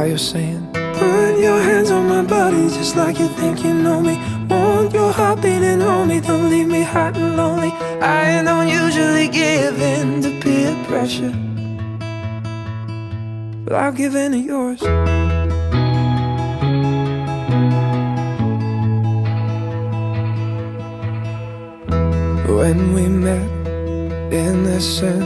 you're saying, put your hands on my body just like you think you know me. Want your heart beating on me, don't leave me hot and lonely. I don't usually give in to peer pressure, but I'll give in to yours. When we met, innocent,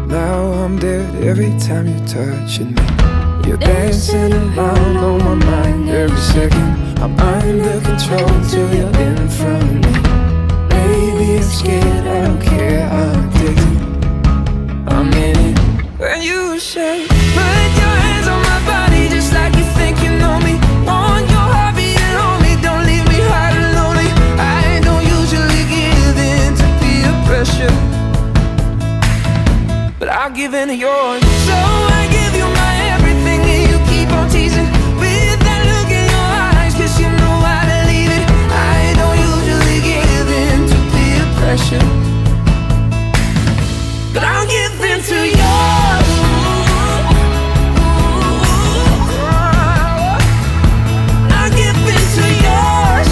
now I'm dead every time you're touching me. You're dancing around on my mind every second. I'm under control till you're in front of me. Baby, I'm scared, I don't care, I'm addicted, I'm in it. When you say, put your hands on my body just like you think you know me. Want your heart beating on me, don't leave me hot and lonely. I don't usually give in to peer pressure, but I'll give in to yours. So I give you my everything and you keep on teasing with that look in your eyes, 'cause you know how to leave it. I don't usually give in to peer pressure, but I'll give in to yours. I'll give in to yours.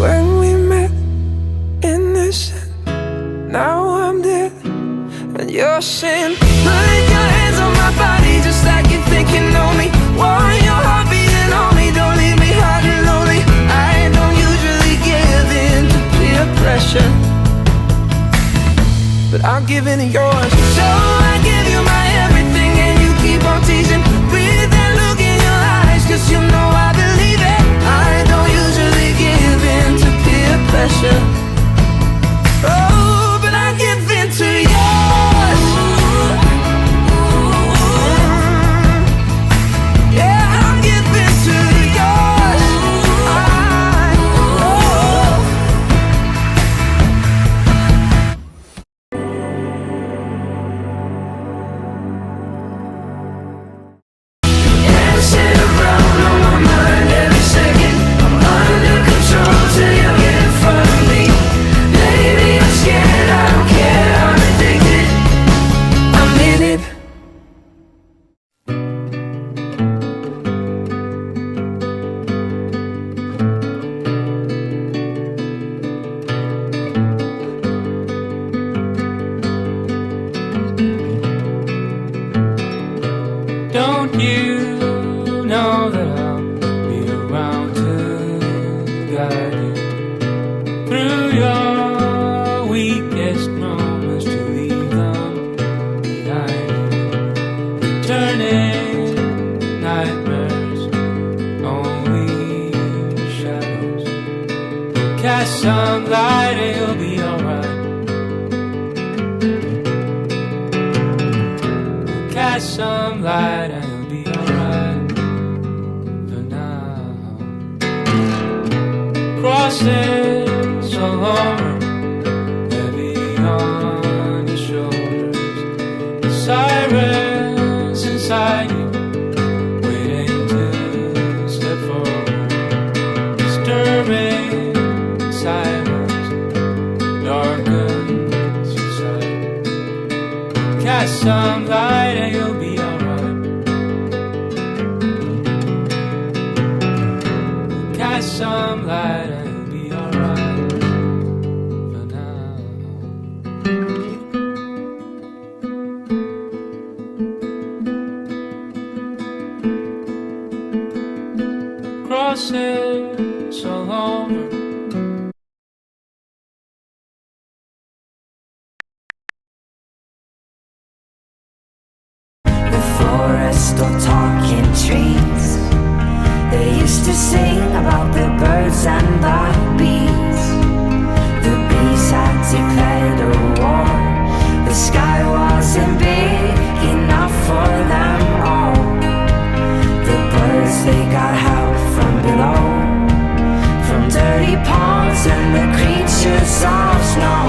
When we met, innocent, now I'm dead, and you're saying, put your hands on my body just like you think you know me. Want your heart beating on me, don't leave me hot and lonely. I don't usually give in to peer pressure, but I'll give in to yours. So I give you my everything and you keep on teasing with that look in your eyes, 'cause you know I believe it. I don't usually give in to peer pressure, oh, but I give in to yours. Yeah, I'll give in to yours. Dancing around on my mind every second. I'm under control till you're in front of me. Baby, I'm scared, I don't care, I'm addicted, I'm in it. Don't you know that I'll be around to guide you through your weakest moments, to leave them behind you. Turning nightmares, only shadows. Cast some light and you'll be alright. Cast some light and you'll be alright for now. Crosses all over, heavy on your shoulders. The sirens inside you, waiting to step forward. Disturbing silence, darkens your sight. Cast some light and you'll be alright. Cast some light and you'll be alright for now. Crosses all over. The forest or talking trees, they used to sing about the birds and the bees. The bees had declared a war, the sky wasn't big enough for them all. The birds, they got help from below, from dirty ponds and the creatures of snow.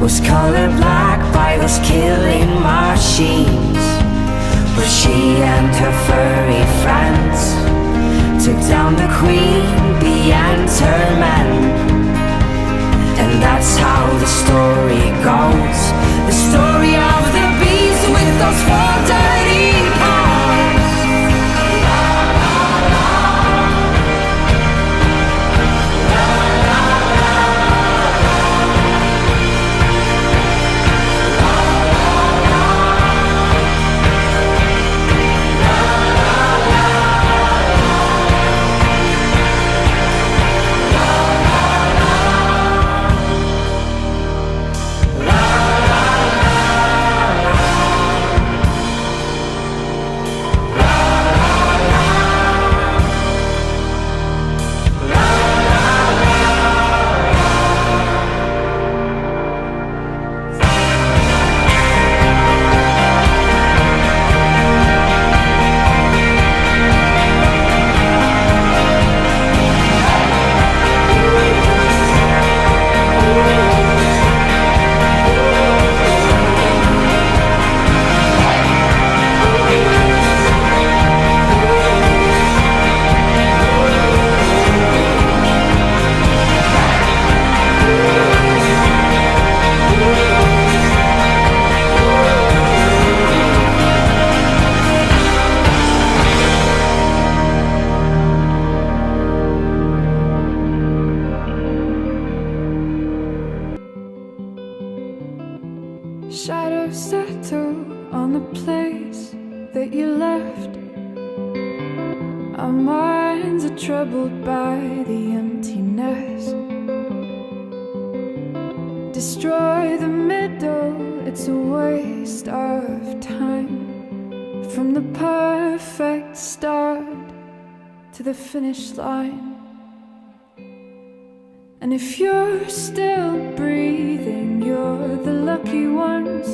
was colored black by those killing machines. But she and her furry friends took down the queen beyond her men. And that's how the story goes, the story of the beast with those four dirty paws. Shadows settle on the place that you left. Our minds are troubled by the emptiness. Destroy the middle, it's a waste of time. From the perfect start to the finish line. And if you're still breathing, you're the lucky ones.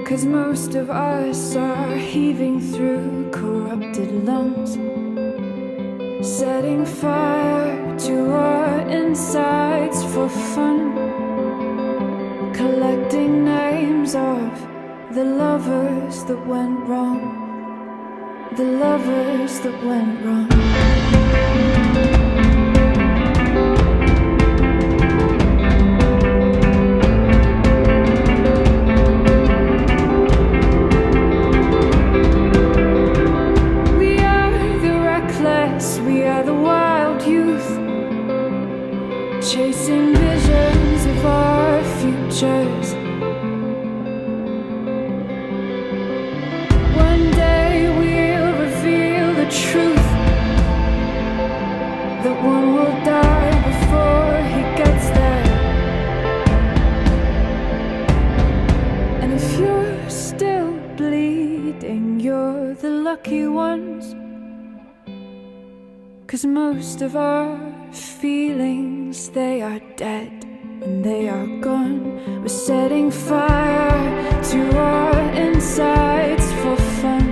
'Cause most of us are heaving through corrupted lungs, setting fire to our insides for fun, collecting names of the lovers that went wrong, the lovers that went wrong. We are the wild youth, chasing visions of our futures. One day we'll reveal the truth, that one will die before he gets there. And if you're still bleeding, you're the lucky ones. 'Cause most of our feelings, they are dead and they are gone. We're setting fire to our insides for fun,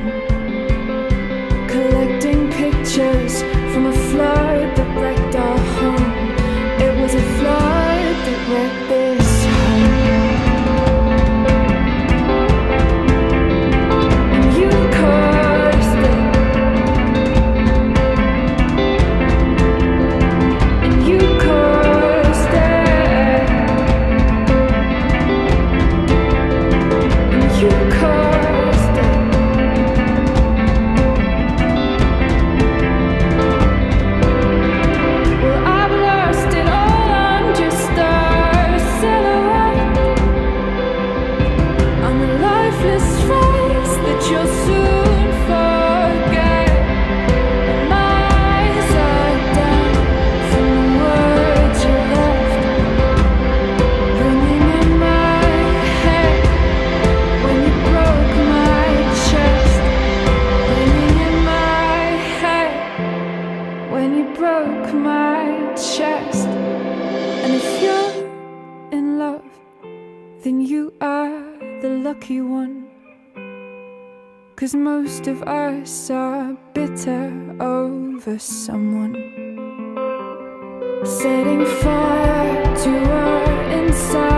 collecting pictures from a flood that wrecked our home. It was a flood that wrecked this home. And you caused it. Lucky one, 'cause most of us are bitter over someone, setting fire to our inside.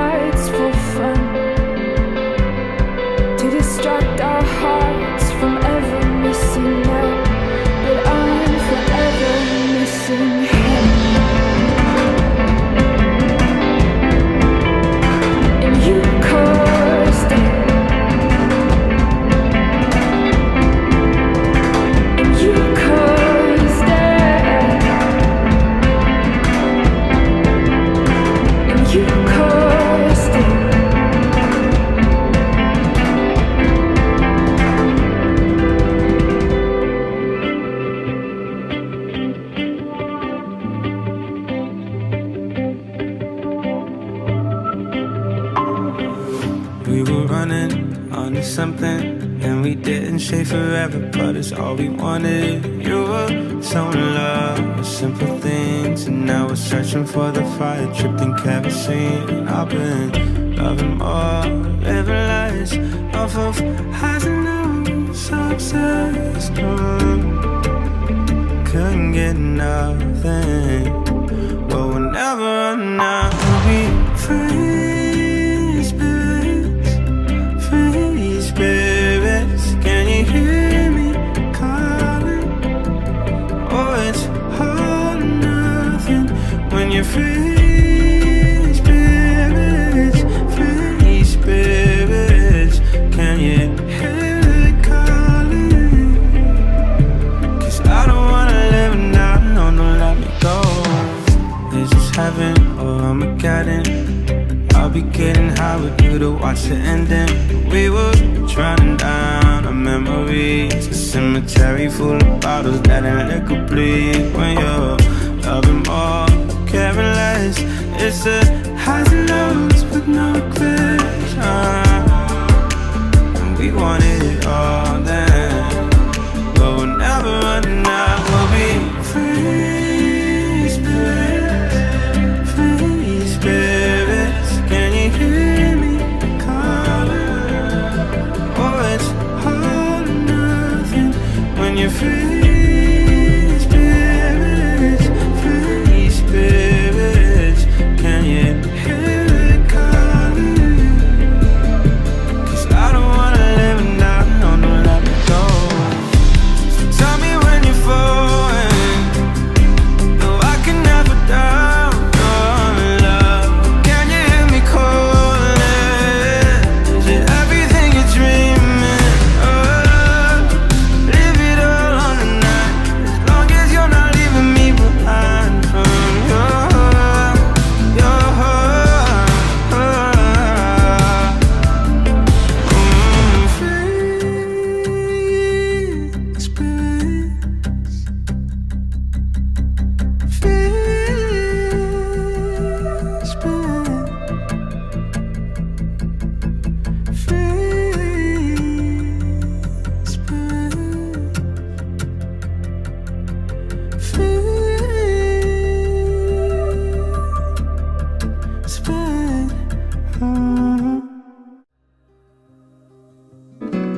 me something, and we didn't stay forever, but it's all we wanted. You were so in love with simple things, and now we're searching for the fire, tripped in kerosene. I've been loving more, living lives off of highs and lows, so obsessed. Couldn't get nothing, but we'll never run out. We'll be free spirits, free spirits. Can you hear me calling? Oh, it's all or nothing when you're free spirits, free spirits. Can you hear it calling? 'Cause I don't wanna live now, no, don't let me go. Is this heaven or Armageddon? I'll be getting high with you to watch the ending. We were drowning down our memories, a cemetery full of bottles that ain't liquor bleed. When you're loving more, caring less, it's the highs and lows.